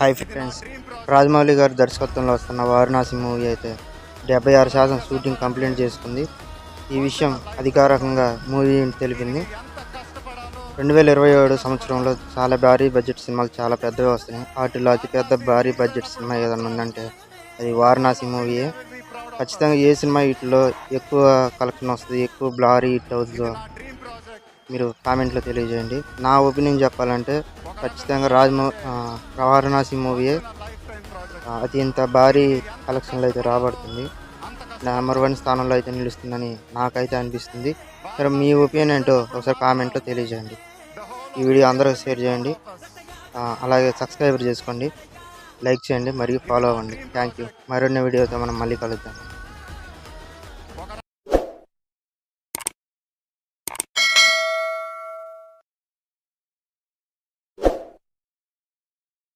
Hi friends, Rajamouli గారి దర్శకత్వంలో వస్తున్న వారణాసి మూవీ అయితే 76% షూటింగ్ కంప్లీట్ చేసుకుంది. ఈ విషయం అధికారికంగా మూవీ తెలిపింది. 2027 సంవత్సరంలో చాలా భారీ బడ్జెట్ సినిమాలు చాలా పెద్దవి వస్తున్నాయి. వాటిలో అతిపెద్ద భారీ బడ్జెట్ సినిమా ఏదైనా ఉందంటే అది వారణాసి మూవీయే. ఖచ్చితంగా ఏ సినిమా వీటిలో ఎక్కువ కలెక్షన్ వస్తుంది, ఎక్కువ భారీ హిట్ అవుతుందో మీరు కామెంట్లో తెలియజేయండి. నా ఒపీనియన్ చెప్పాలంటే ఖచ్చితంగా వారణాసి మూవీయే అత్యంత భారీ కలెక్షన్లు అయితే రాబడుతుంది. నెంబర్ 1 స్థానంలో అయితే నిలుస్తుందని నాకైతే అనిపిస్తుంది. సరే, మీ ఒపీనియన్ ఏంటో ఒకసారి కామెంట్లో తెలియజేయండి. ఈ వీడియో అందరూ షేర్ చేయండి, అలాగే సబ్స్క్రైబర్ చేసుకోండి, లైక్ చేయండి మరియు ఫాలో అవ్వండి. Thank you. మరిన్ని వీడియోతో మనం మళ్ళీ కలుద్దాం.